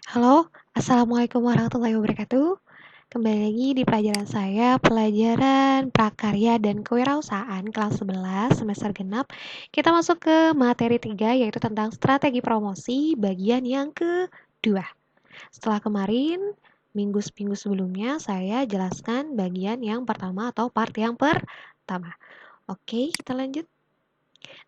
Halo, Assalamualaikum warahmatullahi wabarakatuh. Kembali lagi di pelajaran saya, pelajaran prakarya dan kewirausahaan kelas 11 semester genap. Kita masuk ke materi 3 yaitu tentang strategi promosi bagian yang kedua. Setelah kemarin, minggu sebelumnya saya jelaskan bagian yang pertama atau part yang pertama. Oke, kita lanjut.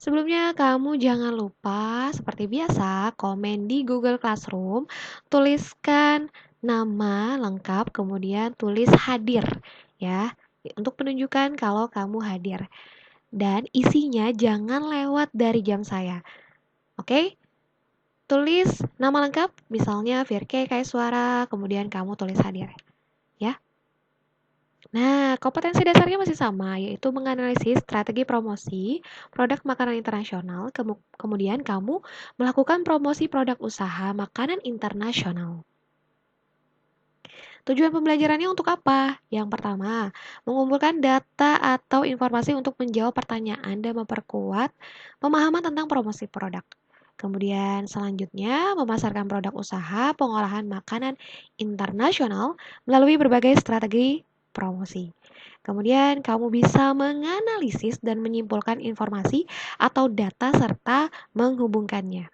Sebelumnya, kamu jangan lupa, seperti biasa, komen di Google Classroom, tuliskan nama lengkap, kemudian tulis hadir, ya, untuk menunjukkan kalau kamu hadir. Dan isinya jangan lewat dari jam saya, oke? Tulis nama lengkap, misalnya Firke Kaiswara, kemudian kamu tulis hadir, ya. Nah, kompetensi dasarnya masih sama, yaitu menganalisis strategi promosi produk makanan internasional, kemudian kamu melakukan promosi produk usaha makanan internasional. Tujuan pembelajarannya untuk apa? Yang pertama, mengumpulkan data atau informasi untuk menjawab pertanyaan dan memperkuat pemahaman tentang promosi produk. Kemudian selanjutnya, memasarkan produk usaha pengolahan makanan internasional melalui berbagai strategi promosi. Kemudian kamu bisa menganalisis dan menyimpulkan informasi atau data serta menghubungkannya.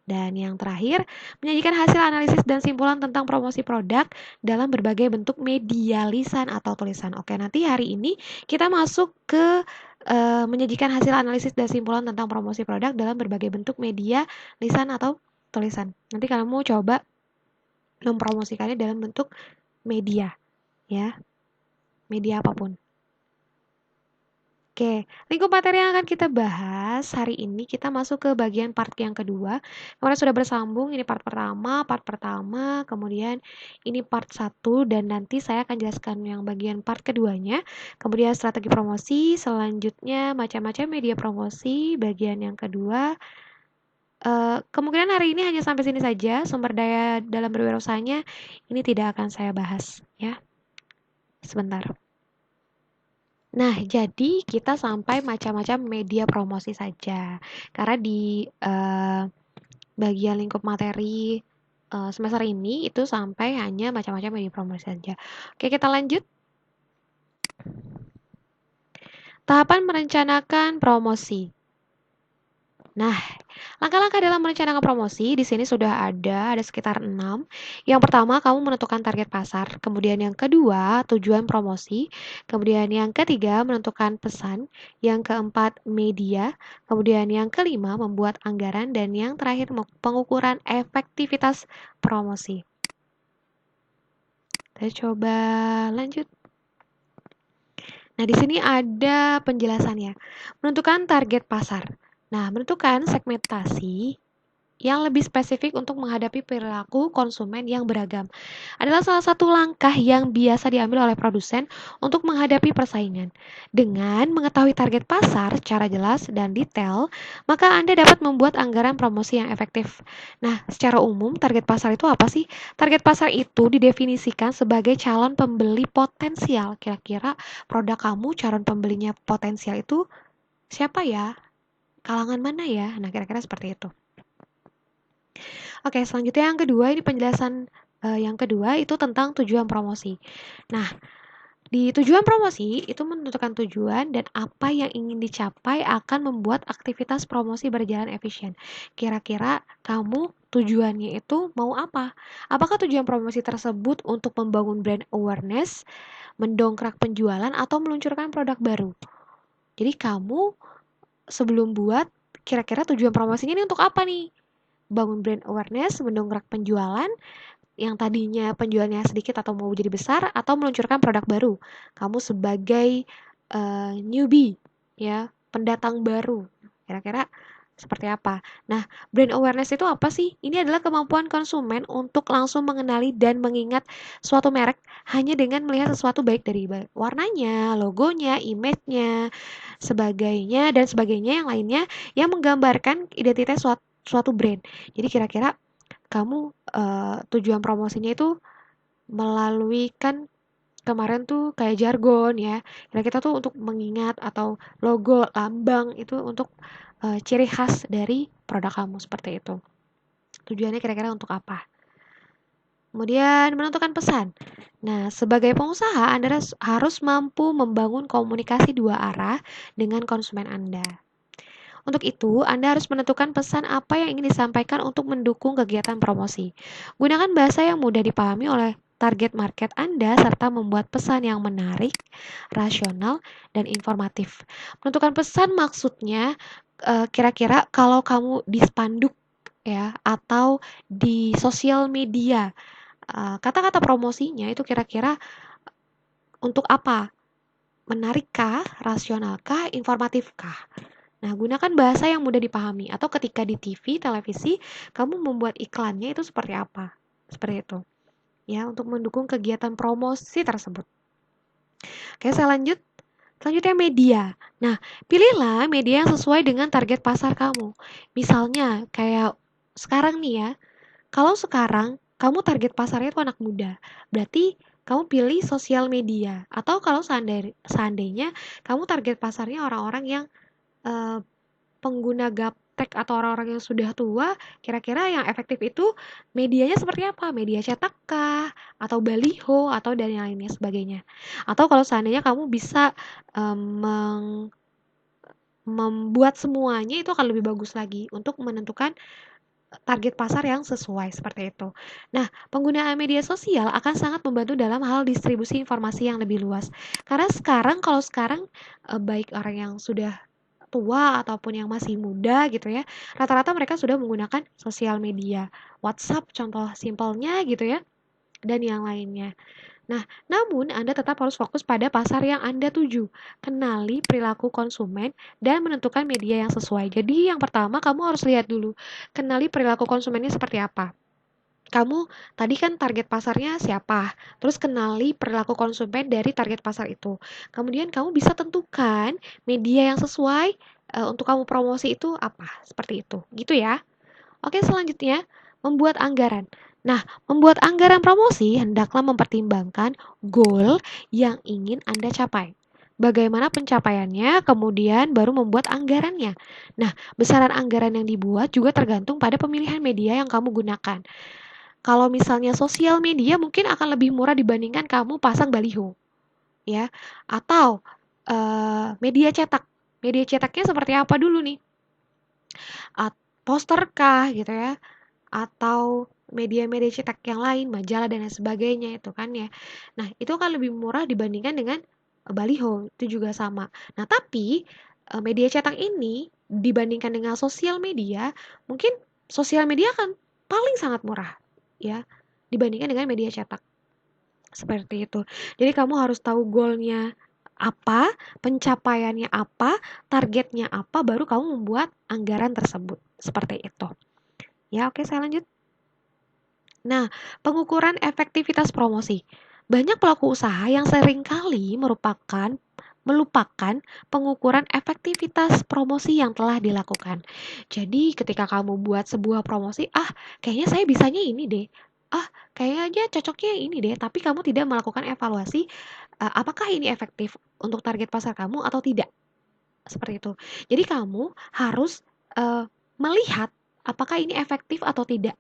Dan yang terakhir, menyajikan hasil analisis dan simpulan tentang promosi produk dalam berbagai bentuk media lisan atau tulisan. Oke, nanti hari ini kita masuk ke menyajikan hasil analisis dan simpulan tentang promosi produk dalam berbagai bentuk media lisan atau tulisan. Nanti kamu coba mempromosikannya dalam bentuk media, ya, media apapun. Oke, lingkup materi yang akan kita bahas hari ini kita masuk ke bagian part yang kedua. Kemarin sudah bersambung, ini part pertama, kemudian ini part 1 dan nanti saya akan jelaskan yang bagian part keduanya. Kemudian strategi promosi, selanjutnya macam-macam media promosi, bagian yang kedua. Kemungkinan hari ini hanya sampai sini saja, sumber daya dalam berwirausahanya ini tidak akan saya bahas, ya. Sebentar. Nah, jadi kita sampai macam-macam media promosi saja. Karena di bagian lingkup materi semester ini itu sampai hanya macam-macam media promosi saja. Oke, kita lanjut. Tahapan merencanakan promosi. Nah, langkah-langkah dalam merencanakan promosi di sini sudah ada sekitar 6. Yang pertama, kamu menentukan target pasar. Kemudian yang kedua, tujuan promosi. Kemudian yang ketiga, menentukan pesan. Yang keempat, media. Kemudian yang kelima, membuat anggaran. Dan yang terakhir, pengukuran efektivitas promosi. Kita coba lanjut. Nah, di sini ada penjelasannya. Menentukan target pasar. Nah, menentukan segmentasi yang lebih spesifik untuk menghadapi perilaku konsumen yang beragam adalah salah satu langkah yang biasa diambil oleh produsen untuk menghadapi persaingan. Dengan mengetahui target pasar secara jelas dan detail, maka Anda dapat membuat anggaran promosi yang efektif. Nah, secara umum, target pasar itu apa sih? Target pasar itu didefinisikan sebagai calon pembeli potensial. Kira-kira produk kamu, calon pembelinya potensial itu siapa ya? Kalangan mana ya? Nah, kira-kira seperti itu. Oke, selanjutnya yang kedua, ini penjelasan yang kedua itu tentang tujuan promosi. Nah, di tujuan promosi itu menentukan tujuan dan apa yang ingin dicapai akan membuat aktivitas promosi berjalan efisien. Kira-kira kamu tujuannya itu mau apa? Apakah tujuan promosi tersebut untuk membangun brand awareness, mendongkrak penjualan, atau meluncurkan produk baru? Jadi kamu sebelum buat, kira-kira tujuan promosinya ini untuk apa nih? Bangun brand awareness, mendongkrak penjualan, yang tadinya penjualnya sedikit atau mau jadi besar, atau meluncurkan produk baru. Kamu sebagai newbie, ya, pendatang baru. Kira-kira seperti apa? Nah, brand awareness itu apa sih? Ini adalah kemampuan konsumen untuk langsung mengenali dan mengingat suatu merek hanya dengan melihat sesuatu baik dari warnanya, logonya, image-nya, dan sebagainya yang lainnya yang menggambarkan identitas suatu brand. Jadi kira-kira kamu tujuan promosinya itu melalui kan kemarin tuh kayak jargon ya. Nah, kita tuh untuk mengingat atau logo, lambang itu untuk ciri khas dari produk kamu seperti itu. Tujuannya kira-kira untuk apa? Kemudian menentukan pesan. Nah, sebagai pengusaha, Anda harus mampu membangun komunikasi dua arah dengan konsumen Anda. Untuk itu, Anda harus menentukan pesan apa yang ingin disampaikan untuk mendukung kegiatan promosi. Gunakan bahasa yang mudah dipahami oleh target market Anda serta membuat pesan yang menarik, rasional, dan informatif. Menentukan pesan maksudnya kira-kira kalau kamu di spanduk ya atau di sosial media, kata-kata promosinya itu kira-kira untuk apa? Menarikkah, rasionalkah, informatifkah? Nah, gunakan bahasa yang mudah dipahami atau ketika di TV, televisi, kamu membuat iklannya itu seperti apa? Seperti itu. Ya, untuk mendukung kegiatan promosi tersebut. Oke, saya lanjut. Selanjutnya media. Nah, pilihlah media yang sesuai dengan target pasar kamu. Misalnya, kayak sekarang nih ya. Kalau sekarang kamu target pasarnya itu anak muda, berarti kamu pilih sosial media. Atau kalau seandainya kamu target pasarnya orang-orang yang eh, pengguna gaptek atau orang-orang yang sudah tua, kira-kira yang efektif itu medianya seperti apa? Media cetak kah? Atau baliho? Atau dan yang lainnya sebagainya. Atau kalau seandainya kamu bisa membuat semuanya itu akan lebih bagus lagi untuk menentukan target pasar yang sesuai seperti itu. Nah, penggunaan media sosial akan sangat membantu dalam hal distribusi informasi yang lebih luas. Karena kalau sekarang baik orang yang sudah tua ataupun yang masih muda gitu ya, rata-rata mereka sudah menggunakan sosial media. WhatsApp contoh simpelnya gitu ya, dan yang lainnya. Nah, namun Anda tetap harus fokus pada pasar yang Anda tuju. Kenali perilaku konsumen dan menentukan media yang sesuai. Jadi yang pertama kamu harus lihat dulu, kenali perilaku konsumennya seperti apa. Kamu tadi kan target pasarnya siapa, terus kenali perilaku konsumen dari target pasar itu. Kemudian kamu bisa tentukan media yang sesuai untuk kamu promosi itu apa, seperti itu. Gitu ya. Oke, selanjutnya membuat anggaran. Nah, membuat anggaran promosi hendaklah mempertimbangkan goal yang ingin Anda capai. Bagaimana pencapaiannya, kemudian baru membuat anggarannya. Nah, besaran anggaran yang dibuat juga tergantung pada pemilihan media yang kamu gunakan. Kalau misalnya sosial media mungkin akan lebih murah dibandingkan kamu pasang baliho, ya. Atau media cetak. Media cetaknya seperti apa dulu nih? Poster kah gitu ya? Atau media-media cetak yang lain, majalah dan lain sebagainya itu kan ya. Nah, itu kan lebih murah dibandingkan dengan baliho, itu juga sama. Nah, tapi media cetak ini dibandingkan dengan sosial media, mungkin sosial media kan paling sangat murah ya dibandingkan dengan media cetak. Seperti itu. Jadi kamu harus tahu goalnya apa, pencapaiannya apa, targetnya apa, baru kamu membuat anggaran tersebut. Seperti itu. Ya, oke, saya lanjut. Nah, pengukuran efektivitas promosi. Banyak pelaku usaha yang seringkali melupakan pengukuran efektivitas promosi yang telah dilakukan. Jadi, ketika kamu buat sebuah promosi, kayaknya saya bisanya ini deh. Kayaknya cocoknya ini deh, tapi kamu tidak melakukan evaluasi apakah ini efektif untuk target pasar kamu atau tidak. Seperti itu. Jadi kamu harus melihat apakah ini efektif atau tidak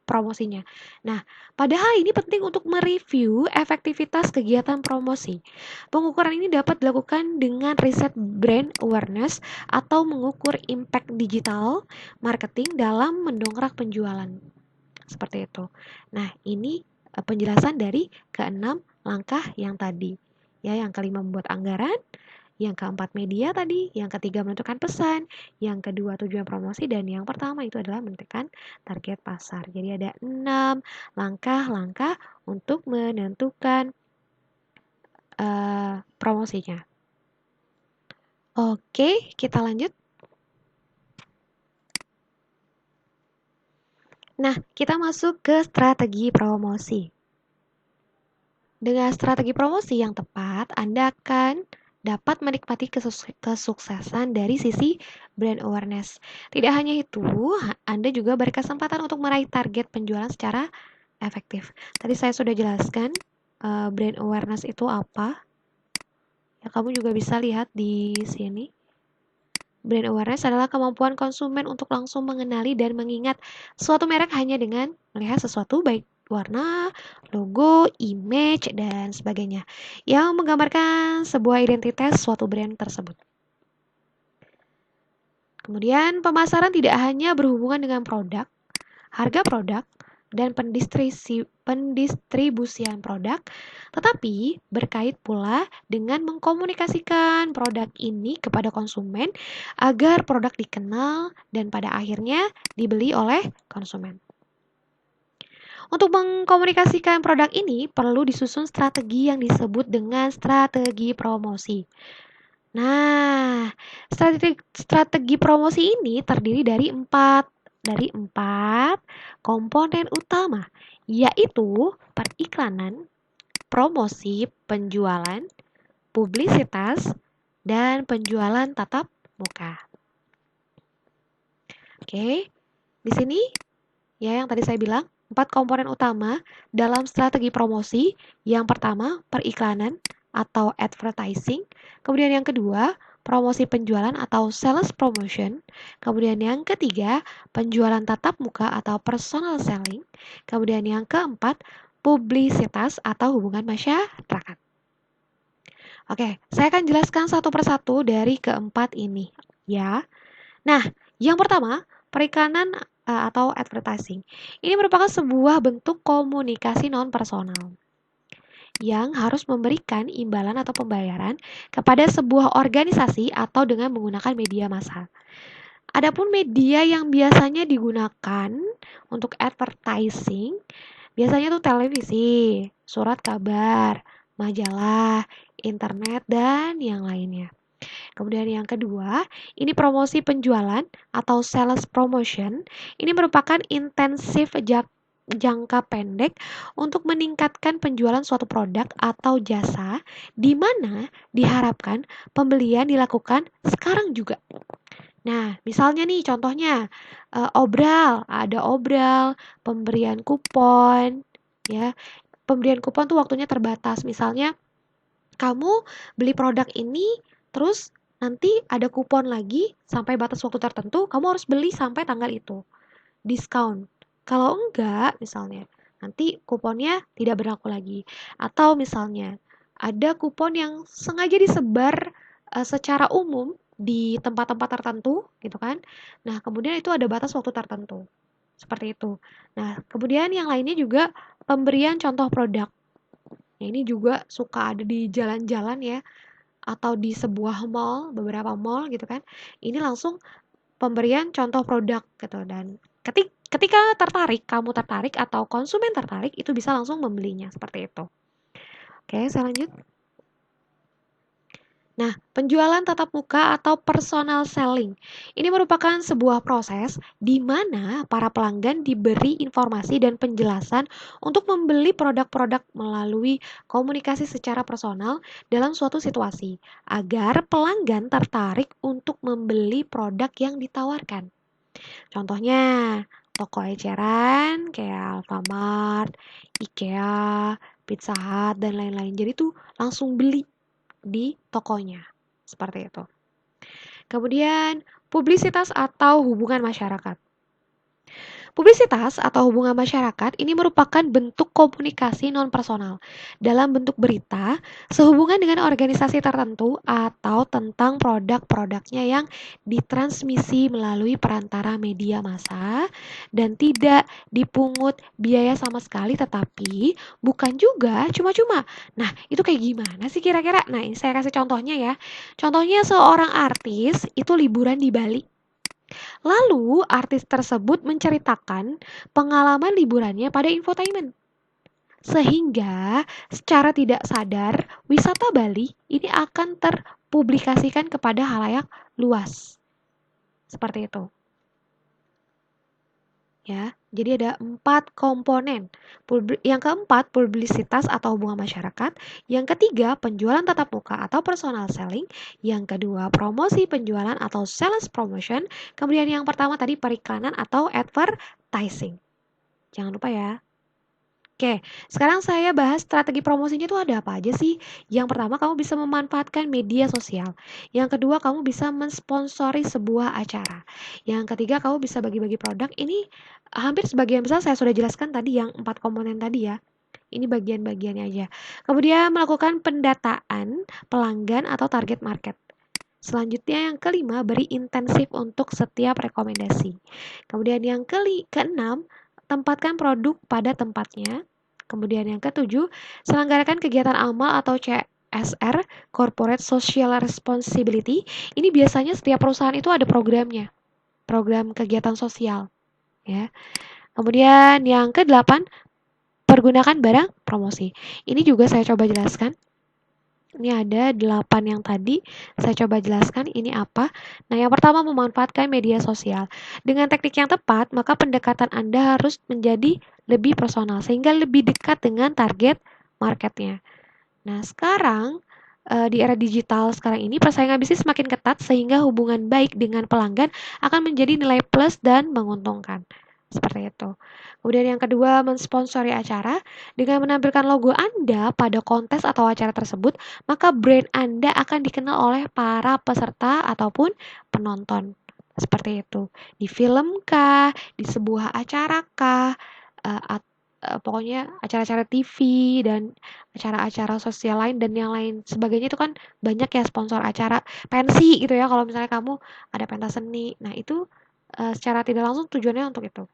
promosinya. Nah, padahal ini penting untuk mereview efektivitas kegiatan promosi. Pengukuran ini dapat dilakukan dengan riset brand awareness atau mengukur impact digital marketing dalam mendongkrak penjualan. Seperti itu. Nah, ini penjelasan dari keenam langkah yang tadi. Ya, yang kelima membuat anggaran, yang keempat media tadi, yang ketiga menentukan pesan, yang kedua tujuan promosi, dan yang pertama itu adalah menentukan target pasar. Jadi ada 6 langkah-langkah untuk menentukan promosinya. Oke, kita lanjut. Nah, kita masuk ke strategi promosi. Dengan strategi promosi yang tepat, Anda akan dapat menikmati kesuksesan dari sisi brand awareness. Tidak hanya itu, Anda juga berkesempatan untuk meraih target penjualan secara efektif. Tadi saya sudah jelaskan brand awareness itu apa. Ya, kamu juga bisa lihat di sini. Brand awareness adalah kemampuan konsumen untuk langsung mengenali dan mengingat suatu merek hanya dengan melihat sesuatu baik warna, logo, image, dan sebagainya yang menggambarkan sebuah identitas suatu brand tersebut. Kemudian pemasaran tidak hanya berhubungan dengan produk, harga produk, dan pendistribusian produk, tetapi berkait pula dengan mengkomunikasikan produk ini kepada konsumen agar produk dikenal dan pada akhirnya dibeli oleh konsumen. Untuk mengkomunikasikan produk ini perlu disusun strategi yang disebut dengan strategi promosi. Nah, strategi promosi ini terdiri dari empat komponen utama, yaitu periklanan, promosi, penjualan, publisitas, dan penjualan tatap muka. Oke, di sini ya yang tadi saya bilang, 4 komponen utama dalam strategi promosi. Yang pertama, periklanan atau advertising. Kemudian yang kedua, promosi penjualan atau sales promotion. Kemudian yang ketiga, penjualan tatap muka atau personal selling. Kemudian yang keempat, publisitas atau hubungan masyarakat. Oke, saya akan jelaskan satu persatu dari keempat ini ya. Nah, yang pertama, periklanan atau advertising. Ini merupakan sebuah bentuk komunikasi non-personal yang harus memberikan imbalan atau pembayaran kepada sebuah organisasi atau dengan menggunakan media massa. Adapun media yang biasanya digunakan untuk advertising, biasanya tuh televisi, surat kabar, majalah, internet, dan yang lainnya. Kemudian yang kedua, ini promosi penjualan atau sales promotion. Ini merupakan intensif jangka pendek untuk meningkatkan penjualan suatu produk atau jasa di mana diharapkan pembelian dilakukan sekarang juga. Nah, misalnya nih contohnya ada obral, pemberian kupon, ya. Pemberian kupon tuh waktunya terbatas. Misalnya kamu beli produk ini, terus nanti ada kupon lagi sampai batas waktu tertentu, kamu harus beli sampai tanggal itu. Diskon. Kalau enggak, misalnya, nanti kuponnya tidak berlaku lagi. Atau misalnya, ada kupon yang sengaja disebar secara umum di tempat-tempat tertentu, gitu kan. Nah, kemudian itu ada batas waktu tertentu. Seperti itu. Nah, kemudian yang lainnya juga pemberian contoh produk. Nah, ini juga suka ada di jalan-jalan ya, atau di sebuah mall, beberapa mall gitu kan. Ini langsung pemberian contoh produk gitu dan ketika kamu tertarik atau konsumen tertarik, itu bisa langsung membelinya seperti itu. Oke, saya lanjut. Nah, penjualan tatap muka atau personal selling. Ini merupakan sebuah proses di mana para pelanggan diberi informasi dan penjelasan untuk membeli produk-produk melalui komunikasi secara personal dalam suatu situasi, agar pelanggan tertarik untuk membeli produk yang ditawarkan. Contohnya, toko eceran kayak Alfamart, IKEA, Pizza Hut, dan lain-lain. Jadi tuh langsung beli di tokonya. Seperti itu. Kemudian, publisitas atau hubungan masyarakat. Publisitas atau hubungan masyarakat ini merupakan bentuk komunikasi non-personal dalam bentuk berita sehubungan dengan organisasi tertentu atau tentang produk-produknya yang ditransmisi melalui perantara media massa dan tidak dipungut biaya sama sekali, tetapi bukan juga cuma-cuma. Nah, itu kayak gimana sih kira-kira? Nah, ini saya kasih contohnya ya. Contohnya seorang artis itu liburan di Bali. Lalu, artis tersebut menceritakan pengalaman liburannya pada infotainment. Sehingga, secara tidak sadar, wisata Bali ini akan terpublikasikan kepada halayak luas. Seperti itu. Ya, jadi ada 4 komponen. Yang keempat, publisitas atau hubungan masyarakat. Yang ketiga, penjualan tatap muka atau personal selling. Yang kedua, promosi penjualan atau sales promotion. Kemudian yang pertama tadi periklanan atau advertising. Jangan lupa ya. Oke, sekarang saya bahas strategi promosinya itu ada apa aja sih? Yang pertama, kamu bisa memanfaatkan media sosial. Yang kedua, kamu bisa mensponsori sebuah acara. Yang ketiga, kamu bisa bagi-bagi produk. Ini hampir sebagian besar saya sudah jelaskan tadi yang 4 komponen tadi ya. Ini bagian-bagiannya aja. Kemudian melakukan pendataan pelanggan atau target market. Selanjutnya yang kelima, beri intensif untuk setiap rekomendasi. Kemudian yang keenam, tempatkan produk pada tempatnya. Kemudian yang ketujuh, selenggarakan kegiatan amal atau CSR, Corporate Social Responsibility. Ini biasanya setiap perusahaan itu ada programnya, program kegiatan sosial, ya. Kemudian yang kedelapan, pergunakan barang promosi. Ini juga saya coba jelaskan. Ini ada 8 yang tadi saya coba jelaskan ini apa. Nah, yang pertama memanfaatkan media sosial. Dengan teknik yang tepat, maka pendekatan Anda harus menjadi lebih personal sehingga lebih dekat dengan target marketnya. Nah, sekarang di era digital sekarang ini persaingan bisnis semakin ketat sehingga hubungan baik dengan pelanggan akan menjadi nilai plus dan menguntungkan. Seperti itu. Kemudian yang kedua, mensponsori acara. Dengan menampilkan logo Anda pada kontes atau acara tersebut, maka brand Anda akan dikenal oleh para peserta ataupun penonton. Seperti itu. Di film kah, di sebuah acara kah, pokoknya acara-acara TV dan acara-acara sosial lain dan yang lain sebagainya itu kan banyak ya sponsor acara pensi gitu ya kalau misalnya kamu ada pentas seni. Nah, itu secara tidak langsung tujuannya untuk itu.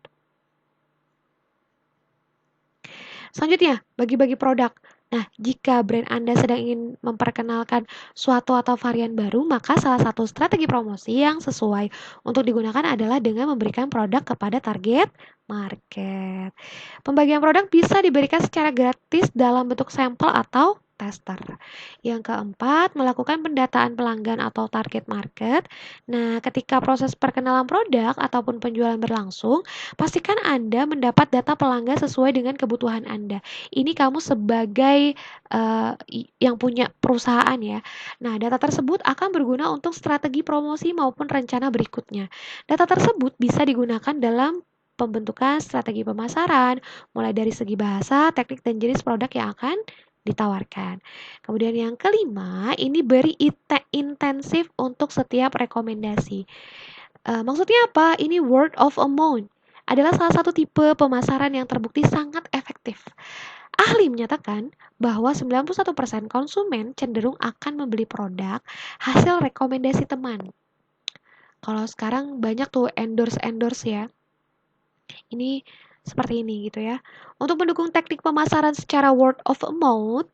Selanjutnya, bagi-bagi produk. Nah, jika brand Anda sedang ingin memperkenalkan suatu atau varian baru, maka salah satu strategi promosi yang sesuai untuk digunakan adalah dengan memberikan produk kepada target market. Pembagian produk bisa diberikan secara gratis dalam bentuk sampel atau tester. Yang keempat, melakukan pendataan pelanggan atau target market. Nah, ketika proses perkenalan produk ataupun penjualan berlangsung, pastikan Anda mendapat data pelanggan sesuai dengan kebutuhan Anda. Ini kamu sebagai yang punya perusahaan ya. Nah, data tersebut akan berguna untuk strategi promosi maupun rencana berikutnya. Data tersebut bisa digunakan dalam pembentukan strategi pemasaran, mulai dari segi bahasa, teknik, dan jenis produk yang akan ditawarkan. Kemudian yang kelima, ini beri intensif untuk setiap rekomendasi. Maksudnya apa? Ini word of a mouth adalah salah satu tipe pemasaran yang terbukti sangat efektif. Ahli menyatakan bahwa 91% konsumen cenderung akan membeli produk hasil rekomendasi teman. Kalau sekarang banyak tuh endorse-endorse ya. Ini seperti ini gitu ya. Untuk mendukung teknik pemasaran secara word of mouth,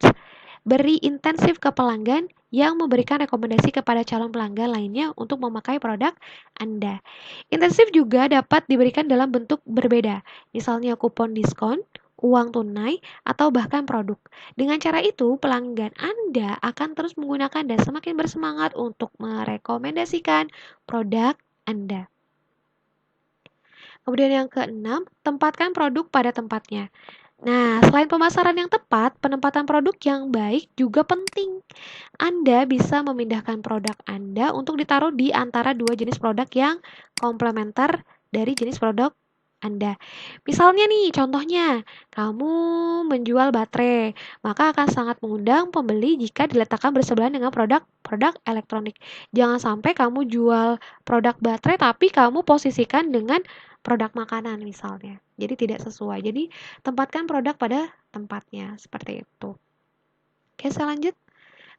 beri intensif ke pelanggan yang memberikan rekomendasi kepada calon pelanggan lainnya untuk memakai produk Anda. Intensif juga dapat diberikan dalam bentuk berbeda, misalnya kupon diskon, uang tunai, atau bahkan produk. Dengan cara itu, pelanggan Anda akan terus menggunakan dan semakin bersemangat untuk merekomendasikan produk Anda. Kemudian yang keenam, tempatkan produk pada tempatnya. Nah, selain pemasaran yang tepat, penempatan produk yang baik juga penting. Anda bisa memindahkan produk Anda untuk ditaruh di antara dua jenis produk yang komplementer dari jenis produk Anda. Misalnya nih, contohnya, kamu menjual baterai, maka akan sangat mengundang pembeli jika diletakkan bersebelahan dengan produk elektronik. Jangan sampai kamu jual produk baterai tapi kamu posisikan dengan produk makanan misalnya. Jadi tidak sesuai. Jadi tempatkan produk pada tempatnya, seperti itu. Oke, saya lanjut.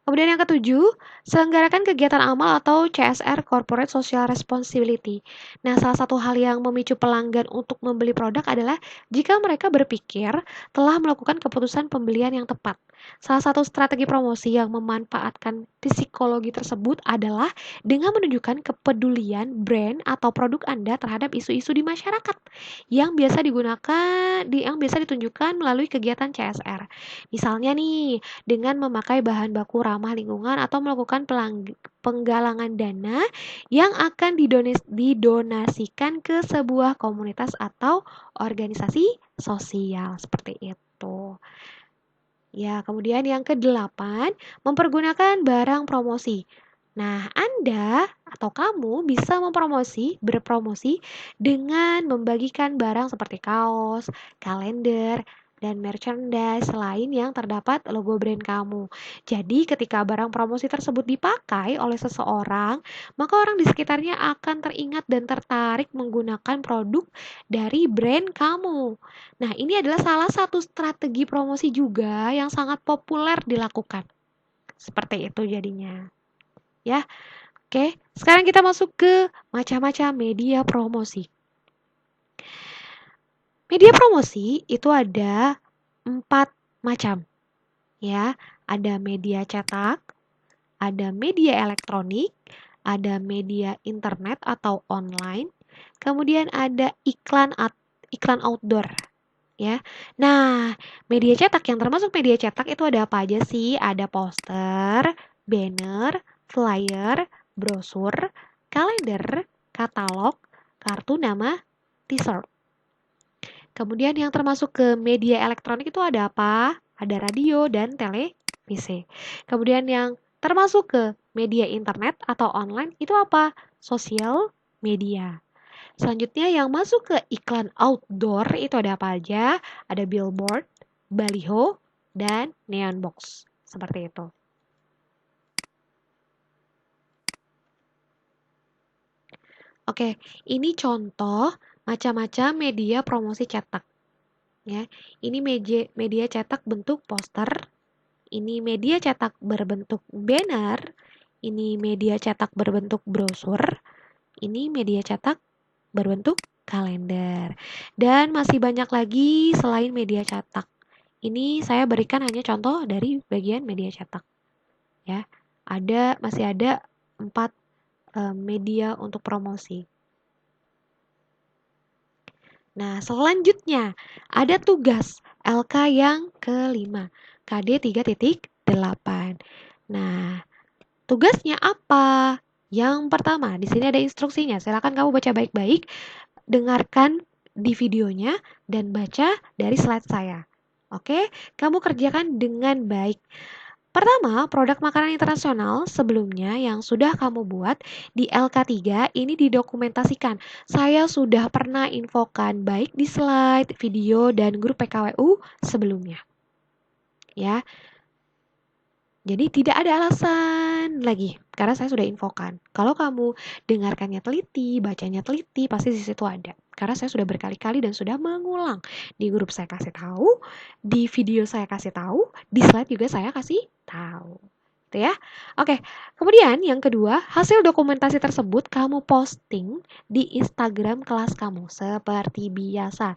Kemudian yang ketujuh, selenggarakan kegiatan amal atau CSR, Corporate Social Responsibility. Nah, salah satu hal yang memicu pelanggan untuk membeli produk adalah jika mereka berpikir telah melakukan keputusan pembelian yang tepat. Salah satu strategi promosi yang memanfaatkan psikologi tersebut adalah dengan menunjukkan kepedulian brand atau produk Anda terhadap isu-isu di masyarakat yang biasa ditunjukkan melalui kegiatan CSR. Misalnya nih, dengan memakai bahan baku ramah lingkungan atau melakukan penggalangan dana yang akan didonasikan ke sebuah komunitas atau organisasi sosial seperti itu. Ya, kemudian yang kedelapan, mempergunakan barang promosi. Nah, Anda atau kamu bisa berpromosi dengan membagikan barang seperti kaos, kalender, dan merchandise lain yang terdapat logo brand kamu. Jadi ketika barang promosi tersebut dipakai oleh seseorang, maka orang di sekitarnya akan teringat dan tertarik menggunakan produk dari brand kamu. Nah, ini adalah salah satu strategi promosi juga yang sangat populer dilakukan. Seperti itu jadinya. Ya, oke. Sekarang kita masuk ke macam-macam media promosi. Media promosi itu ada 4 macam, ya. Ada media cetak, ada media elektronik, ada media internet atau online, kemudian ada iklan outdoor, ya. Nah, media cetak yang termasuk media cetak itu ada apa aja sih? Ada poster, banner, flyer, brosur, kalender, katalog, kartu nama, t-shirt. Kemudian yang termasuk ke media elektronik itu ada apa? Ada radio dan televisi. Kemudian yang termasuk ke media internet atau online itu apa? Sosial media. Selanjutnya yang masuk ke iklan outdoor itu ada apa aja? Ada billboard, baliho, dan neon box. Seperti itu. Oke, ini contoh macam-macam media promosi cetak. Ya, ini media cetak bentuk poster, ini media cetak berbentuk banner, ini media cetak berbentuk brosur, ini media cetak berbentuk kalender. Dan masih banyak lagi selain media cetak. Ini saya berikan hanya contoh dari bagian media cetak. Ya, masih ada 4 media untuk promosi. Nah, selanjutnya ada tugas LK yang kelima, KD 3.8. Nah, tugasnya apa? Yang pertama, di sini ada instruksinya. Silakan kamu baca baik-baik, dengarkan di videonya, dan baca dari slide saya. Oke, kamu kerjakan dengan baik. Pertama, produk makanan internasional sebelumnya yang sudah kamu buat di LK3 ini didokumentasikan. Saya sudah pernah infokan baik di slide, video, dan grup PKWU sebelumnya. Ya, jadi tidak ada alasan lagi karena saya sudah infokan. Kalau kamu dengarkannya teliti, bacanya teliti, pasti di situ ada. Karena saya sudah berkali-kali dan sudah mengulang. Di grup saya kasih tahu, di video saya kasih tahu, di slide juga saya kasih tahu. Gitu ya. Oke, kemudian yang kedua, hasil dokumentasi tersebut kamu posting di Instagram kelas kamu seperti biasa.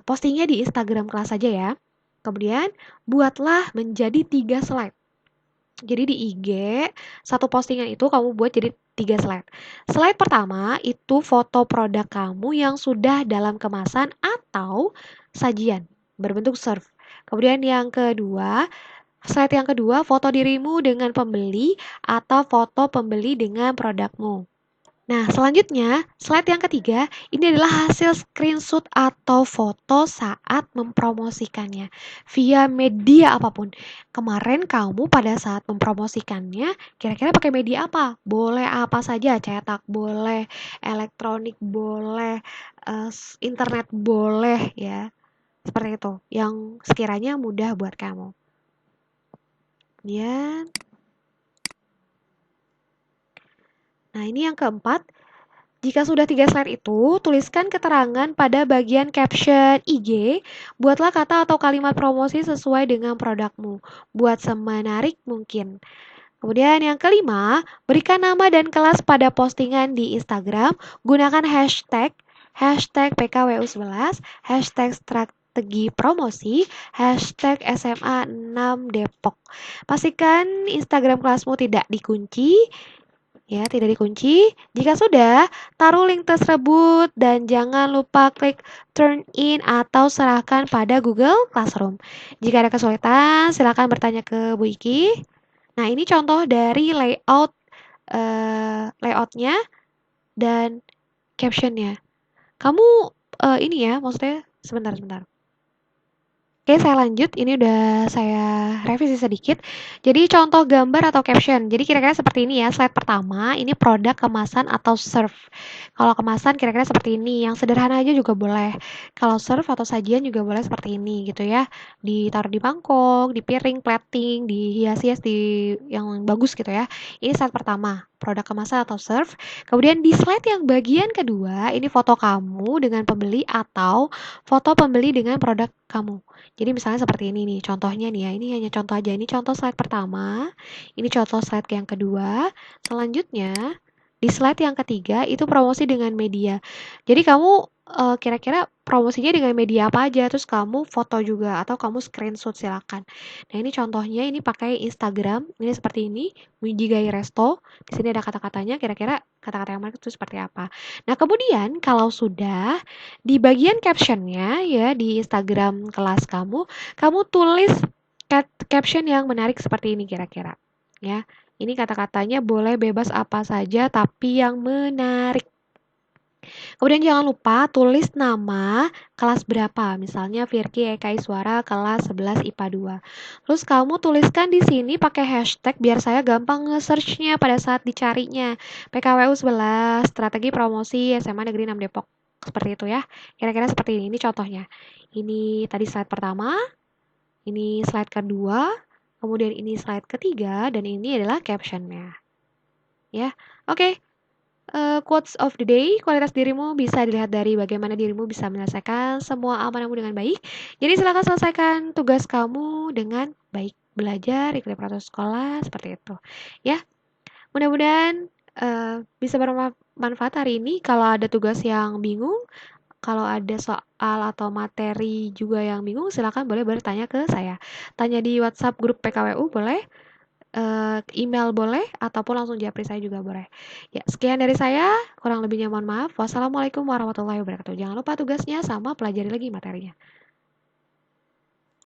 Postingnya di Instagram kelas saja ya. Kemudian buatlah menjadi 3 slide. Jadi di IG, satu postingan itu kamu buat jadi 3 slide. Slide pertama itu foto produk kamu yang sudah dalam kemasan atau sajian berbentuk serve. Kemudian yang kedua, slide yang kedua foto dirimu dengan pembeli atau foto pembeli dengan produkmu. Nah, selanjutnya, slide yang ketiga, ini adalah hasil screenshot atau foto saat mempromosikannya via media apapun. Kemarin kamu pada saat mempromosikannya, kira-kira pakai media apa? Boleh apa saja, cetak boleh, elektronik boleh, internet boleh ya. Seperti itu, yang sekiranya mudah buat kamu. Ya. Nah, ini yang keempat. Jika sudah 3 slide itu, tuliskan keterangan pada bagian caption IG. Buatlah kata atau kalimat promosi sesuai dengan produkmu. Buat semenarik mungkin. Kemudian yang kelima, berikan nama dan kelas pada postingan di Instagram. Gunakan hashtag PKWU11, hashtag strategi promosi, hashtag SMA 6 Depok. Pastikan Instagram kelasmu tidak dikunci. Ya, tidak dikunci. Jika sudah, taruh link tersebut dan jangan lupa klik turn in atau serahkan pada Google Classroom. Jika ada kesulitan, silakan bertanya ke Bu Iki. Nah, ini contoh dari layoutnya dan captionnya. Kamu ini ya, maksudnya sebentar. Oke, saya lanjut. Ini udah saya revisi sedikit. Jadi contoh gambar atau caption. Jadi kira-kira seperti ini ya. Slide pertama, ini produk, kemasan, atau serve. Kalau kemasan kira-kira seperti ini. Yang sederhana aja juga boleh. Kalau serve atau sajian juga boleh seperti ini gitu ya. Ditaruh di mangkok, di piring, plating, dihias-hias di yang bagus gitu ya. Ini slide pertama, produk kemasan atau serve. Kemudian di slide yang bagian kedua, ini foto kamu dengan pembeli atau foto pembeli dengan produk kamu. Jadi misalnya seperti ini nih, contohnya nih ya, ini hanya contoh aja. Ini contoh slide pertama, ini contoh slide yang kedua. Selanjutnya, di slide yang ketiga itu promosi dengan media. Jadi kamu kira-kira promosinya dengan media apa aja, terus kamu foto juga atau kamu screenshot silakan. Nah ini contohnya, ini pakai Instagram, ini seperti ini, Mujigai Resto. Di sini ada kata-katanya, kira-kira kata-kata yang menarik itu seperti apa. Nah kemudian kalau sudah di bagian captionnya ya di Instagram kelas kamu, kamu tulis caption yang menarik seperti ini kira-kira. Ya, ini kata-katanya boleh bebas apa saja tapi yang menarik. Kemudian jangan lupa tulis nama kelas berapa, misalnya Firki Eka Iswara kelas 11 IPA 2. Terus kamu tuliskan di sini pakai hashtag biar saya gampang nge-search-nya pada saat dicarinya. PKWU 11, strategi promosi SMA Negeri 6 Depok. Seperti itu ya. Kira-kira seperti ini contohnya. Ini tadi slide pertama, ini slide kedua, kemudian ini slide ketiga, dan ini adalah captionnya. Ya, oke. Quotes of the day, kualitas dirimu bisa dilihat dari bagaimana dirimu bisa menyelesaikan semua amanahmu dengan baik. Jadi silakan selesaikan tugas kamu dengan baik. Belajar, ikuti peraturan sekolah, seperti itu. Ya, mudah-mudahan bisa bermanfaat hari ini. Kalau ada tugas yang bingung, kalau ada soal atau materi juga yang bingung, silakan boleh bertanya ke saya. Tanya di WhatsApp grup PKWU boleh, email boleh, ataupun langsung japri saya juga boleh. Ya, sekian dari saya, kurang lebihnya mohon maaf. Wassalamualaikum warahmatullahi wabarakatuh. Jangan lupa tugasnya sama pelajari lagi materinya.